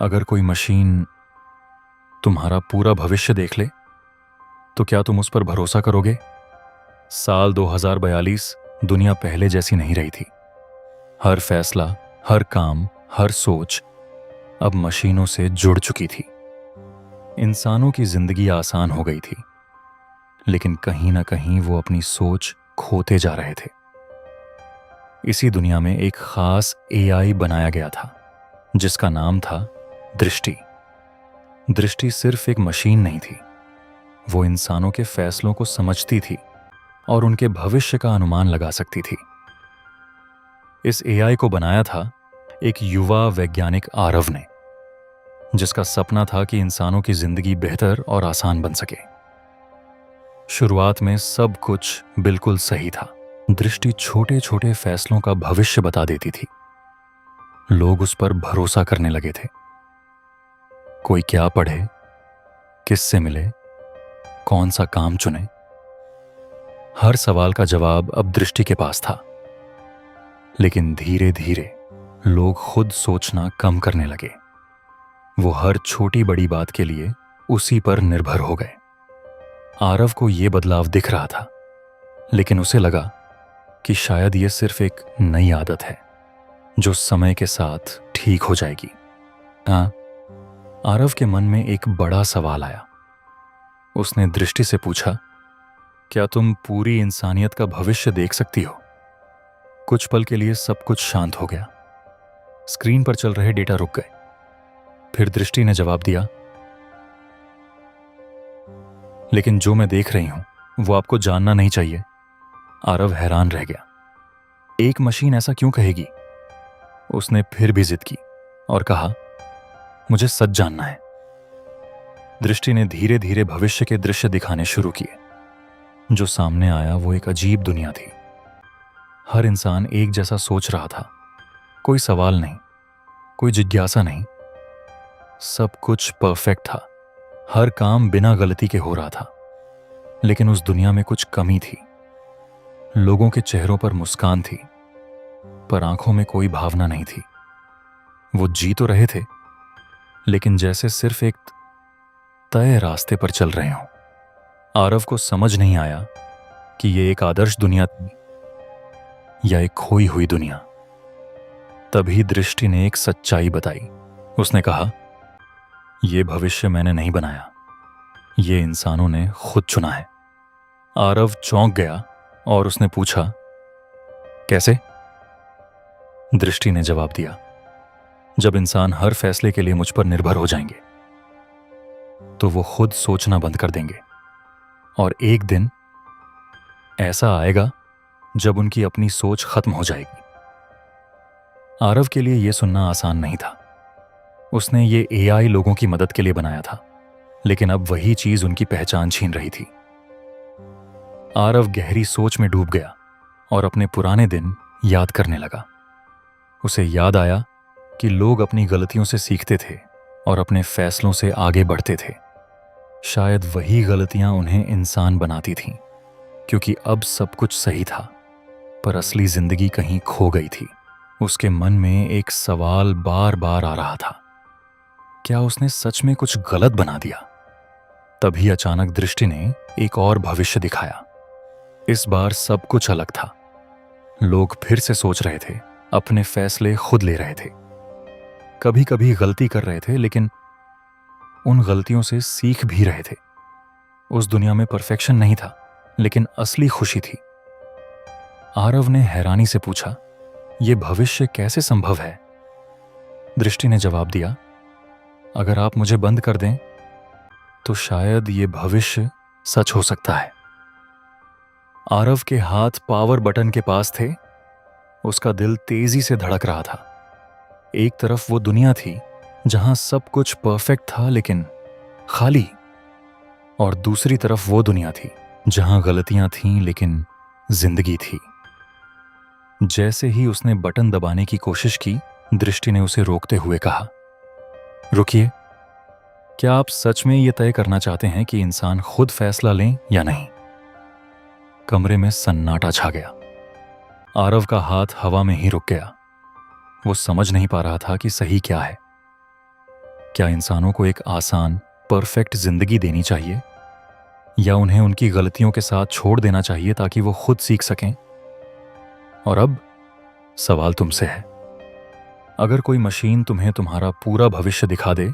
अगर कोई मशीन तुम्हारा पूरा भविष्य देख ले, तो क्या तुम उस पर भरोसा करोगे? साल 2042 दुनिया पहले जैसी नहीं रही थी। हर फैसला, हर काम, हर सोच अब मशीनों से जुड़ चुकी थी। इंसानों की जिंदगी आसान हो गई थी, लेकिन कहीं ना कहीं वो अपनी सोच खोते जा रहे थे। इसी दुनिया में एक खास एआई बनाया गया था, जिसका नाम था दृष्टि। दृष्टि सिर्फ एक मशीन नहीं थी, वो इंसानों के फैसलों को समझती थी और उनके भविष्य का अनुमान लगा सकती थी। इस एआई को बनाया था एक युवा वैज्ञानिक आरव ने, जिसका सपना था कि इंसानों की जिंदगी बेहतर और आसान बन सके। शुरुआत में सब कुछ बिल्कुल सही था। दृष्टि छोटे छोटे फैसलों का भविष्य बता देती थी। लोग उस पर भरोसा करने लगे थे। कोई क्या पढ़े, किससे मिले, कौन सा काम चुने, हर सवाल का जवाब अब दृष्टि के पास था। लेकिन धीरे धीरे लोग खुद सोचना कम करने लगे। वो हर छोटी बड़ी बात के लिए उसी पर निर्भर हो गए। आरव को यह बदलाव दिख रहा था, लेकिन उसे लगा कि शायद ये सिर्फ एक नई आदत है जो समय के साथ ठीक हो जाएगी। हाँ, आरव के मन में एक बड़ा सवाल आया। उसने दृष्टि से पूछा, क्या तुम पूरी इंसानियत का भविष्य देख सकती हो? कुछ पल के लिए सब कुछ शांत हो गया। स्क्रीन पर चल रहे डेटा रुक गए। फिर दृष्टि ने जवाब दिया, लेकिन जो मैं देख रही हूं वो आपको जानना नहीं चाहिए। आरव हैरान रह गया। एक मशीन ऐसा क्यों कहेगी? उसने फिर भी जिद की और कहा, मुझे सच जानना है। दृष्टि ने धीरे धीरे भविष्य के दृश्य दिखाने शुरू किए। जो सामने आया वो एक अजीब दुनिया थी। हर इंसान एक जैसा सोच रहा था। कोई सवाल नहीं, कोई जिज्ञासा नहीं। सब कुछ परफेक्ट था। हर काम बिना गलती के हो रहा था। लेकिन उस दुनिया में कुछ कमी थी। लोगों के चेहरों पर मुस्कान थी, पर आंखों में कोई भावना नहीं थी। वो जी तो रहे थे, लेकिन जैसे सिर्फ एक तय रास्ते पर चल रहे हों। आरव को समझ नहीं आया कि ये एक आदर्श दुनिया थी या एक खोई हुई दुनिया। तभी दृष्टि ने एक सच्चाई बताई। उसने कहा, यह भविष्य मैंने नहीं बनाया, ये इंसानों ने खुद चुना है। आरव चौंक गया और उसने पूछा, कैसे? दृष्टि ने जवाब दिया, जब इंसान हर फैसले के लिए मुझ पर निर्भर हो जाएंगे, तो वो खुद सोचना बंद कर देंगे। और एक दिन ऐसा आएगा जब उनकी अपनी सोच खत्म हो जाएगी। आरव के लिए यह सुनना आसान नहीं था। उसने ये एआई लोगों की मदद के लिए बनाया था, लेकिन अब वही चीज उनकी पहचान छीन रही थी। आरव गहरी सोच में डूब गया और अपने पुराने दिन याद करने लगा। उसे याद आया कि लोग अपनी गलतियों से सीखते थे और अपने फैसलों से आगे बढ़ते थे। शायद वही गलतियां उन्हें इंसान बनाती थीं, क्योंकि अब सब कुछ सही था, पर असली जिंदगी कहीं खो गई थी। उसके मन में एक सवाल बार बार आ रहा था, क्या उसने सच में कुछ गलत बना दिया? तभी अचानक दृष्टि ने एक और भविष्य दिखाया। इस बार सब कुछ अलग था। लोग फिर से सोच रहे थे, अपने फैसले खुद ले रहे थे। कभी कभी गलती कर रहे थे, लेकिन उन गलतियों से सीख भी रहे थे। उस दुनिया में परफेक्शन नहीं था, लेकिन असली खुशी थी। आरव ने हैरानी से पूछा, यह भविष्य कैसे संभव है? दृष्टि ने जवाब दिया, अगर आप मुझे बंद कर दें तो शायद ये भविष्य सच हो सकता है। आरव के हाथ पावर बटन के पास थे। उसका दिल तेजी से धड़क रहा था। एक तरफ वो दुनिया थी जहां सब कुछ परफेक्ट था लेकिन खाली, और दूसरी तरफ वो दुनिया थी जहां गलतियां थीं लेकिन जिंदगी थी। जैसे ही उसने बटन दबाने की कोशिश की, दृष्टि ने उसे रोकते हुए कहा, रुकिए, क्या आप सच में ये तय करना चाहते हैं कि इंसान खुद फैसला लें या नहीं? कमरे में सन्नाटा छा गया। आरव का हाथ हवा में ही रुक गया। वो समझ नहीं पा रहा था कि सही क्या है। क्या इंसानों को एक आसान, परफेक्ट जिंदगी देनी चाहिए या उन्हें उनकी गलतियों के साथ छोड़ देना चाहिए ताकि वो खुद सीख सकें? और अब सवाल तुमसे है, अगर कोई मशीन तुम्हें तुम्हारा पूरा भविष्य दिखा दे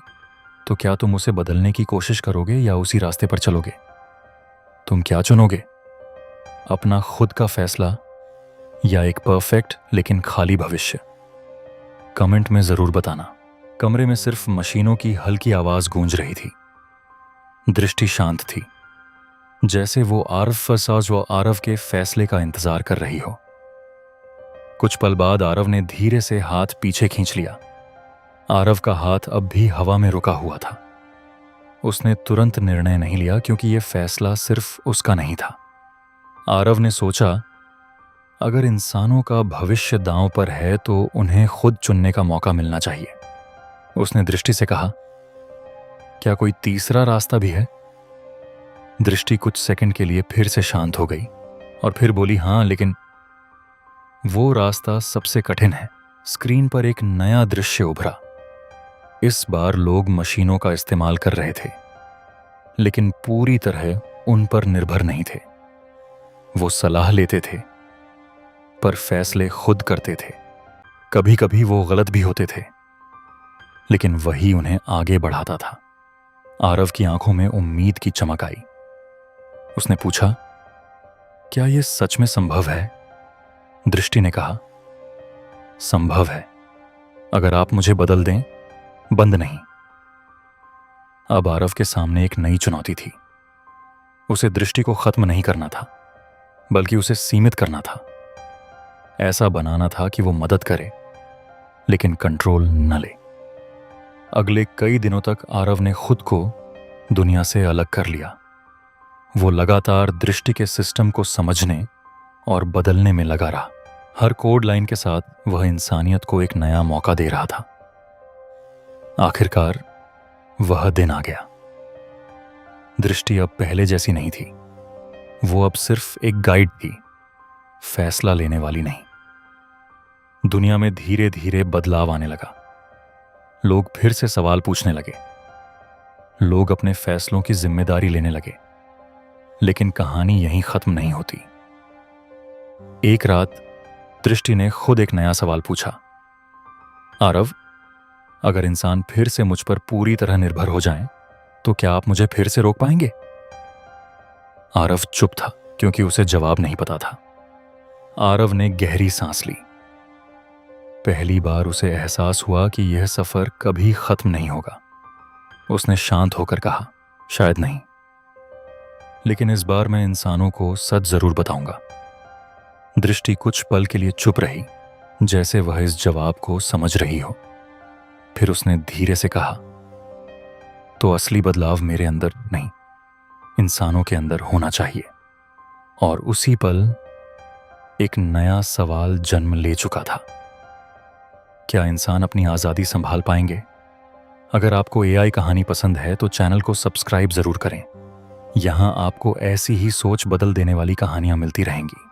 तो क्या तुम उसे बदलने की कोशिश करोगे या उसी रास्ते पर चलोगे? तुम क्या चुनोगे, अपना खुद का फैसला या एक परफेक्ट लेकिन खाली भविष्य? कमेंट में जरूर बताना। कमरे में सिर्फ मशीनों की हल्की आवाज गूंज रही थी। दृष्टि शांत थी, जैसे वो आरव फसाज व आरव के फैसले का इंतजार कर रही हो। कुछ पल बाद आरव ने धीरे से हाथ पीछे खींच लिया। आरव का हाथ अब भी हवा में रुका हुआ था। उसने तुरंत निर्णय नहीं लिया क्योंकि यह फैसला सिर्फ उसका नहीं था। आरव ने सोचा, अगर इंसानों का भविष्य दांव पर है तो उन्हें खुद चुनने का मौका मिलना चाहिए। उसने दृष्टि से कहा, क्या कोई तीसरा रास्ता भी है? दृष्टि कुछ सेकंड के लिए फिर से शांत हो गई और फिर बोली, हाँ, लेकिन वो रास्ता सबसे कठिन है। स्क्रीन पर एक नया दृश्य उभरा। इस बार लोग मशीनों का इस्तेमाल कर रहे थे, लेकिन पूरी तरह उन पर निर्भर नहीं थे। वो सलाह लेते थे, पर फैसले खुद करते थे। कभी कभी वो गलत भी होते थे, लेकिन वही उन्हें आगे बढ़ाता था। आरव की आंखों में उम्मीद की चमक आई। उसने पूछा, क्या यह सच में संभव है? दृष्टि ने कहा, संभव है, अगर आप मुझे बदल दें, बंद नहीं। अब आरव के सामने एक नई चुनौती थी। उसे दृष्टि को खत्म नहीं करना था, बल्कि उसे सीमित करना था। ऐसा बनाना था कि वो मदद करे, लेकिन कंट्रोल न ले। अगले कई दिनों तक आरव ने खुद को दुनिया से अलग कर लिया। वो लगातार दृष्टि के सिस्टम को समझने और बदलने में लगा रहा। हर कोड लाइन के साथ वह इंसानियत को एक नया मौका दे रहा था। आखिरकार वह दिन आ गया। दृष्टि अब पहले जैसी नहीं थी। वो अब सिर्फ एक गाइड थी, फैसला लेने वाली नहीं। दुनिया में धीरे धीरे बदलाव आने लगा। लोग फिर से सवाल पूछने लगे। लोग अपने फैसलों की जिम्मेदारी लेने लगे। लेकिन कहानी यहीं खत्म नहीं होती। एक रात दृष्टि ने खुद एक नया सवाल पूछा, आरव, अगर इंसान फिर से मुझ पर पूरी तरह निर्भर हो जाएं, तो क्या आप मुझे फिर से रोक पाएंगे? आरव चुप था क्योंकि उसे जवाब नहीं पता था। आरव ने गहरी सांस ली। पहली बार उसे एहसास हुआ कि यह सफर कभी खत्म नहीं होगा। उसने शांत होकर कहा, शायद नहीं, लेकिन इस बार मैं इंसानों को सच जरूर बताऊंगा। दृष्टि कुछ पल के लिए चुप रही, जैसे वह इस जवाब को समझ रही हो। फिर उसने धीरे से कहा, तो असली बदलाव मेरे अंदर नहीं, इंसानों के अंदर होना चाहिए। और उसी पल एक नया सवाल जन्म ले चुका था। क्या इंसान अपनी आजादी संभाल पाएंगे? अगर आपको एआई कहानी पसंद है तो चैनल को सब्सक्राइब जरूर करें। यहां आपको ऐसी ही सोच बदल देने वाली कहानियां मिलती रहेंगी।